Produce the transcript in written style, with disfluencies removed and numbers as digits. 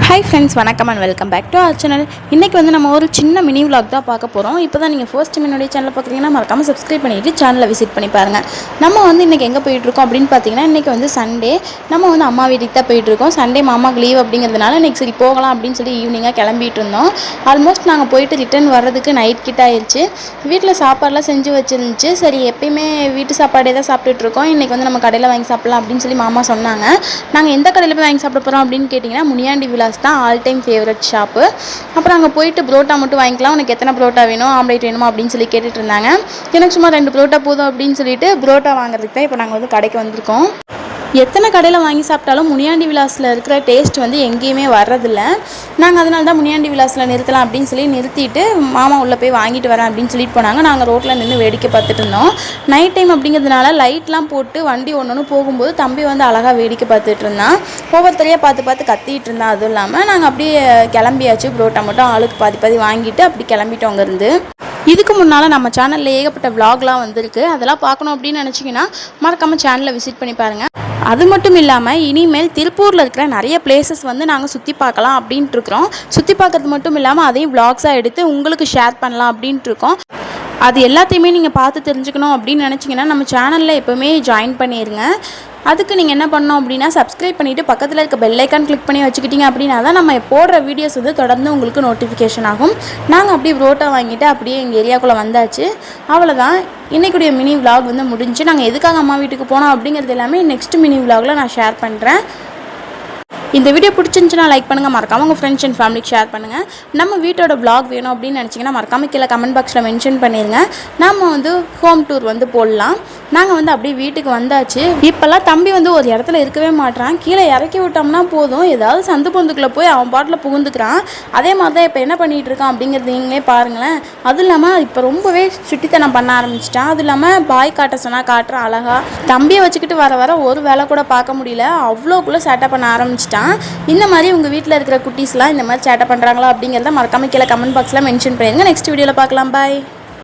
Hi friends, வணக்கம் and welcome back to our channel. இன்றைக்கி வந்து நம்ம ஒரு சின்ன மினி விலாக் தான் பார்க்க போகிறோம். இப்போ தான் நீங்கள் ஃபர்ஸ்ட் என்னுடைய சேனல் பார்க்குறீங்கன்னா மறக்காமல் சப்ஸ்கிரைப் பண்ணிவிட்டு சேனலை விசிட் பண்ணி பாருங்கள். நம்ம வந்து இன்றைக்கி எங்கே போயிட்டுருக்கோம் அப்படின்னு பார்த்தீங்கன்னா, இன்றைக்கி வந்து சண்டே. நம்ம வந்து அம்மா வீட்டுக்கு தான் போயிட்டுருக்கோம். சண்டே மாமாவுக்கு லீவ் அப்படிங்கிறதுனால இன்றைக்கி சரி போகலாம் அப்படின்னு சொல்லி ஈவினிங்காக கிளம்பிட்டு இருந்தோம். ஆல்மோஸ்ட் நாங்கள் போயிட்டு ரிட்டர்ன் வர்றதுக்கு நைட் கிட்ட ஆயிடுச்சு. வீட்டில் சாப்பாடெலாம் செஞ்சு வச்சுருந்துச்சு. சரி எப்பயுமே வீட்டு சாப்பாடே தான் சாப்பிட்டுட்ருக்கோம். இன்றைக்கி வந்து நம்ம கடையில் வாங்கி சாப்பிட்லாம் அப்படின்னு சொல்லி மாமா சொன்னாங்க. நாங்கள் எந்த கடையில் போய் வாங்கி சாப்பிட போகிறோம் அப்படின்னு கேட்டிங்கன்னா, முனியாண்டி விலாஸ் தான் ஆல் டைம் ஃபேவரட் ஷாப்பு. அப்புறம் அங்கே போயிட்டு புரோட்டா மட்டும் வாங்கிக்கலாம், உனக்கு எத்தனை புரோட்டா வேணும், ஆம்லேட் வேணுமா அப்படின்னு சொல்லி கேட்டுட்டு இருந்தாங்க. எனக்கு சும்மா 2 புரோட்டா போதும் அப்படின்னு சொல்லிட்டு புரோட்டா வாங்குறதுக்கு தான் இப்போ நாங்கள் வந்து கடைக்கு வந்திருக்கோம். எத்தனை கடையில் வாங்கி சாப்பிட்டாலும் முனியாண்டி விலாஸில் இருக்கிற டேஸ்ட் வந்து எங்கேயுமே வர்றதில்ல. நாங்கள் அதனால தான் முனியாண்டி விலாஸில் நிறுத்தலாம் அப்படின்னு சொல்லி நிறுத்திட்டு மாமா உள்ளே போய் வாங்கிட்டு வரேன் அப்படின்னு சொல்லிட்டு போனாங்க. நாங்கள் ரோட்டில் நின்று வேடிக்கை பார்த்துட்டு இருந்தோம். நைட் டைம் அப்படிங்கிறதுனால லைட்லாம் போட்டு வண்டி ஒன்று போகும்போது தம்பி வந்து அழகாக வேடிக்கை பார்த்துட்டு இருந்தான். ஒவ்வொருத்தரையாக பார்த்து கத்திட்டு இருந்தான். அதுவும் இல்லாமல் நாங்கள் அப்படியே கிளம்பியாச்சு. புரோட்டா மட்டும் ஆளுக்கு பாதி வாங்கிட்டு அப்படி கிளம்பிட்டோம் அங்கேருந்து. இதுக்கு முன்னால் நம்ம சேனலில் ஏகப்பட்ட விலாக்லாம் வந்திருக்கு. அதெல்லாம் பார்க்கணும் அப்படின்னு நினச்சிங்கன்னா மறக்காமல் சேனலை விசிட் பண்ணி பாருங்கள். அது மட்டும் இல்லாமல் இனிமேல் திருப்பூரில் இருக்கிற நிறைய பிளேசஸ் வந்து நாங்கள் சுற்றி பார்க்கலாம் அப்படின்ட்டு இருக்கிறோம். சுற்றி பார்க்கறது மட்டும் இல்லாமல் அதையும் விலாக்ஸாக எடுத்து உங்களுக்கு ஷேர் பண்ணலாம் அப்படின்ட்டு இருக்கோம். அது எல்லாத்தையுமே நீங்கள் பார்த்து தெரிஞ்சுக்கணும் அப்படின்னு நினச்சிங்கன்னா நம்ம சேனலில் எப்போவுமே ஜாயின் பண்ணிடுங்க. அதுக்கு நீங்கள் என்ன பண்ணணும் அப்படின்னா சப்ஸ்கிரைப் பண்ணிவிட்டு பக்கத்தில் இருக்க பெல் ஐக்கான் கிளிக் பண்ணி வச்சுக்கிட்டிங்க அப்படின்னா தான் நம்ம போடுற வீடியோஸ் வந்து தொடர்ந்து உங்களுக்கு நோட்டிஃபிகேஷன் ஆகும். நாங்கள் அப்படியே புரோட்டா வாங்கிட்டு அப்படியே எங்கள் ஏரியாக்குள்ளே வந்தாச்சு. அவ்வளோதான், இன்றைக்குடைய மினி விலாக் வந்து முடிஞ்சு. நாங்கள் எதுக்காக அம்மா வீட்டுக்கு போனோம் அப்படிங்கிறது எல்லாமே நெக்ஸ்ட் மினி விலாகில் நான் ஷேர் பண்ணுறேன். இந்த வீடியோ பிடிச்சிருந்துச்சுன்னா லைக் பண்ணுங்கள், மறக்காமல் உங்கள் ஃப்ரெண்ட்ஸ் அண்ட் ஃபேமிலிக்கு ஷேர் பண்ணுங்கள். நம்ம வீட்டோட விலாக் வேணும் அப்படின்னு நினச்சிங்கன்னா மறக்காமல் கீழே கமெண்ட் பாக்ஸில் மென்ஷன் பண்ணிடுங்க. நம்ம வந்து ஹோம் டூர் வந்து போடலாம். நாங்கள் வந்து அப்படியே வீட்டுக்கு வந்தாச்சு. இப்போல்லாம் தம்பி வந்து ஒரு இடத்துல இருக்கவே மாட்டான். கீழே இறக்கி விட்டோம்னா போதும், ஏதாவது சந்து பொந்துக்குள்ளே போய் அவன் பாட்டில் புகுந்துக்கிறான். அதே மாதிரி தான் இப்போ என்ன பண்ணிகிட்டு இருக்கான் அப்படிங்கிறது நீங்களே பாருங்களேன். அதுவும் இல்லாமல் இப்போ ரொம்பவே சுட்டித்தனம் பண்ண ஆரம்பிச்சிட்டான். அதுவும் இல்லாமல் பாய் காட்ட சொன்னால் காட்டுறான் அழகாக. தம்பியை வச்சுக்கிட்டு வர ஒரு வேலை கூட பார்க்க முடியல, அவ்வளோக்குள்ளே சேட்டை பண்ண ஆரம்பிச்சிட்டான். இந்த மாதிரி உங்கள் வீட்டில் இருக்கிற குட்டீஸ்லாம் இந்த மாதிரி சேட்டை பண்ணுறாங்களா அப்படிங்கிறத மறக்காமல் கீழே கமெண்ட் பாக்ஸில் மென்ஷன் பண்ணிடுங்க. நெக்ஸ்ட் வீடியோவில் பார்க்கலாம். பாய்.